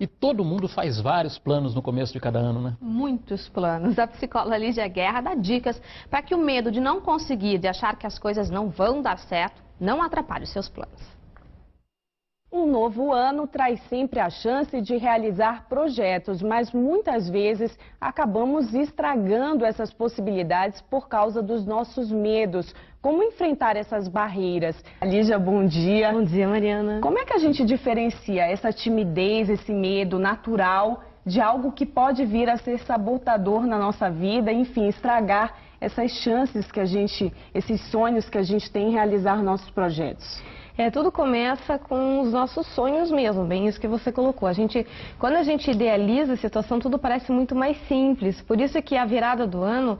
E todo mundo faz vários planos no começo de cada ano, né? Muitos planos. A psicóloga Lígia Guerra dá dicas para que o medo de não conseguir, de achar que as coisas não vão dar certo, não atrapalhe os seus planos. Um novo ano traz sempre a chance de realizar projetos, mas muitas vezes acabamos estragando essas possibilidades por causa dos nossos medos. Como enfrentar essas barreiras? Lígia, bom dia. Bom dia, Mariana. Como é que a gente diferencia essa timidez, esse medo natural de algo que pode vir a ser sabotador na nossa vida, enfim, estragar essas chances que a gente, esses sonhos que a gente tem em realizar nossos projetos? Tudo começa com os nossos sonhos mesmo, bem isso que você colocou. Quando a gente idealiza a situação, tudo parece muito mais simples. Por isso que a virada do ano,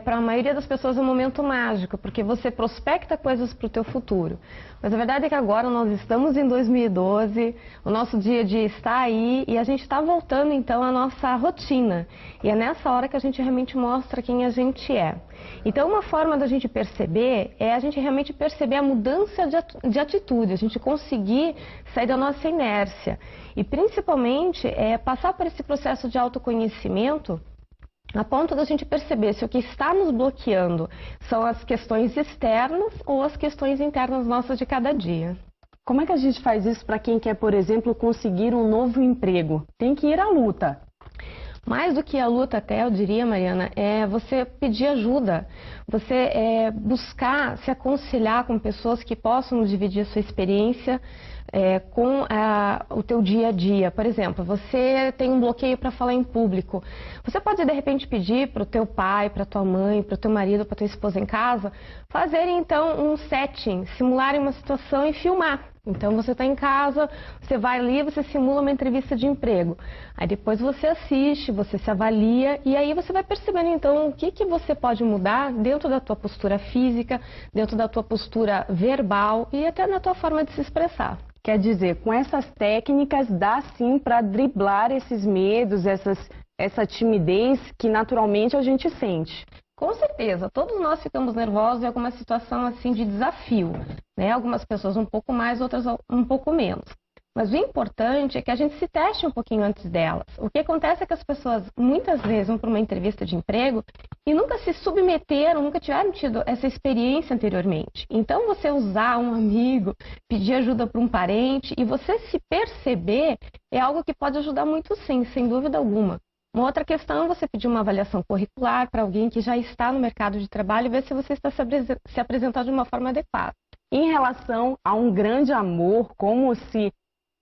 para a maioria das pessoas, é um momento mágico, porque você prospecta coisas para o teu futuro. Mas a verdade é que agora nós estamos em 2012, o nosso dia a dia está aí e a gente está voltando então à nossa rotina. E é nessa hora que a gente realmente mostra quem a gente é. Então, uma forma da gente perceber é a gente realmente perceber a mudança de atitude, a gente conseguir sair da nossa inércia. E, principalmente, passar por esse processo de autoconhecimento a ponto da gente perceber se o que está nos bloqueando são as questões externas ou as questões internas nossas de cada dia. Como é que a gente faz isso para quem quer, por exemplo, conseguir um novo emprego? Tem que ir à luta. Mais do que a luta até, eu diria, Mariana, é você pedir ajuda, você buscar se aconselhar com pessoas que possam dividir a sua experiência com o teu dia a dia. Por exemplo, você tem um bloqueio para falar em público. Você pode, de repente, pedir para o teu pai, para tua mãe, para o teu marido, para tua esposa em casa, fazerem, então, um setting, simularem uma situação e filmar. Então, você está em casa, você vai ali, você simula uma entrevista de emprego. Aí depois você assiste, você se avalia e aí você vai percebendo, então, o que você pode mudar dentro da tua postura física, dentro da tua postura verbal e até na tua forma de se expressar. Quer dizer, com essas técnicas dá sim para driblar esses medos, essa timidez que naturalmente a gente sente. Com certeza, todos nós ficamos nervosos em alguma situação assim de desafio, né? Algumas pessoas um pouco mais, outras um pouco menos. Mas o importante é que a gente se teste um pouquinho antes delas. O que acontece é que as pessoas muitas vezes vão para uma entrevista de emprego e nunca se submeteram, nunca tiveram tido essa experiência anteriormente. Então você usar um amigo, pedir ajuda para um parente e você se perceber é algo que pode ajudar muito sim, sem dúvida alguma. Uma outra questão é você pedir uma avaliação curricular para alguém que já está no mercado de trabalho e ver se você está se apresentando de uma forma adequada. Em relação a um grande amor, como se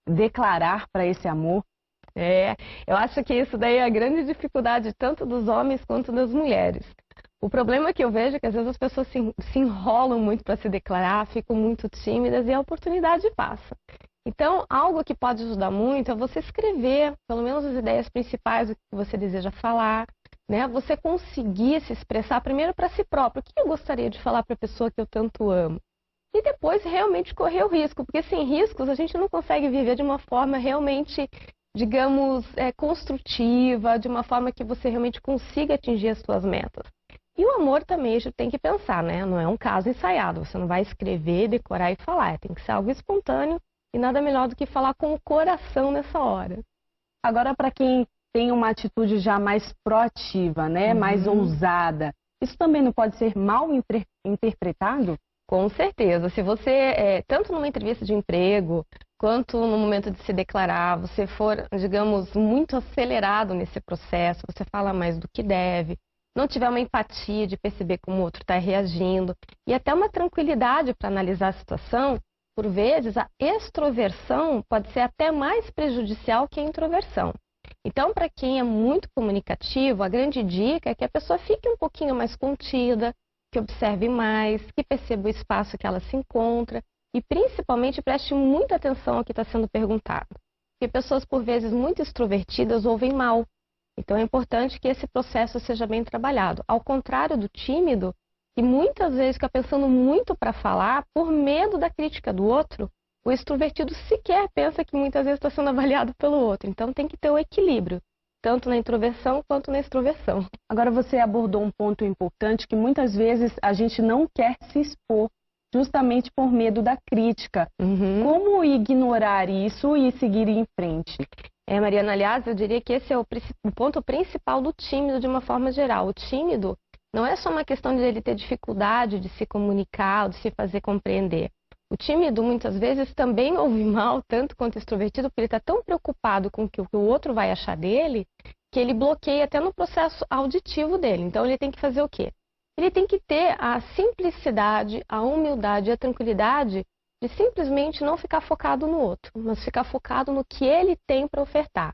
declarar para esse amor? Eu acho que isso daí é a grande dificuldade tanto dos homens quanto das mulheres. O problema que eu vejo é que às vezes as pessoas se enrolam muito para se declarar, ficam muito tímidas e a oportunidade passa. Então, algo que pode ajudar muito é você escrever, pelo menos as ideias principais do que você deseja falar, né? Você conseguir se expressar primeiro para si próprio. O que eu gostaria de falar para a pessoa que eu tanto amo? E depois realmente correr o risco, porque sem riscos a gente não consegue viver de uma forma realmente, digamos, construtiva, de uma forma que você realmente consiga atingir as suas metas. E o amor também a gente tem que pensar, né? Não é um caso ensaiado, você não vai escrever, decorar e falar, tem que ser algo espontâneo. E nada melhor do que falar com o coração nessa hora. Agora, para quem tem uma atitude já mais proativa, né, mais ousada, isso também não pode ser mal interpretado? Com certeza. Se você, tanto numa entrevista de emprego, quanto no momento de se declarar, você for, digamos, muito acelerado nesse processo, você fala mais do que deve, não tiver uma empatia de perceber como o outro está reagindo, e até uma tranquilidade para analisar a situação, por vezes, a extroversão pode ser até mais prejudicial que a introversão. Então, para quem é muito comunicativo, a grande dica é que a pessoa fique um pouquinho mais contida, que observe mais, que perceba o espaço que ela se encontra e, principalmente, preste muita atenção ao que está sendo perguntado. Porque pessoas, por vezes, muito extrovertidas ouvem mal. Então, é importante que esse processo seja bem trabalhado. Ao contrário do tímido, que muitas vezes fica pensando muito para falar por medo da crítica do outro, o extrovertido sequer pensa que muitas vezes está sendo avaliado pelo outro. Então tem que ter um equilíbrio, tanto na introversão quanto na extroversão. Agora você abordou um ponto importante que muitas vezes a gente não quer se expor, justamente por medo da crítica. Como ignorar isso e seguir em frente? Mariana, aliás, eu diria que esse é o ponto principal do tímido de uma forma geral. O tímido não é só uma questão de ele ter dificuldade de se comunicar, de se fazer compreender. O tímido, muitas vezes, também ouve mal, tanto quanto extrovertido, porque ele está tão preocupado com o que o outro vai achar dele, que ele bloqueia até no processo auditivo dele. Então, ele tem que fazer o quê? Ele tem que ter a simplicidade, a humildade e a tranquilidade de simplesmente não ficar focado no outro, mas ficar focado no que ele tem para ofertar.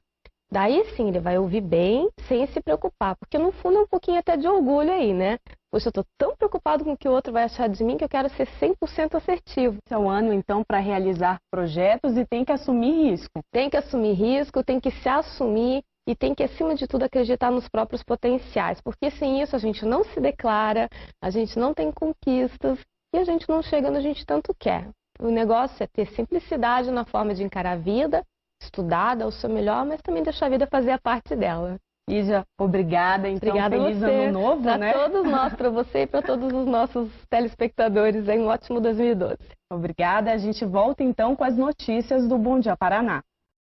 Daí sim, ele vai ouvir bem, sem se preocupar, porque no fundo é um pouquinho até de orgulho aí, né? Poxa, eu estou tão preocupado com o que o outro vai achar de mim que eu quero ser 100% assertivo. Esse é o ano, então, para realizar projetos e tem que assumir risco. Tem que assumir risco, tem que se assumir e tem que, acima de tudo, acreditar nos próprios potenciais, porque sem isso a gente não se declara, a gente não tem conquistas e a gente não chega onde a gente tanto quer. O negócio é ter simplicidade na forma de encarar a vida, estudar, dar o seu melhor, mas também deixar a vida fazer a parte dela. Lígia, obrigada. Então, obrigada feliz a você, ano novo, né? Para todos nós, para você e para todos os nossos telespectadores. Um ótimo 2012. Obrigada. A gente volta então com as notícias do Bom Dia Paraná.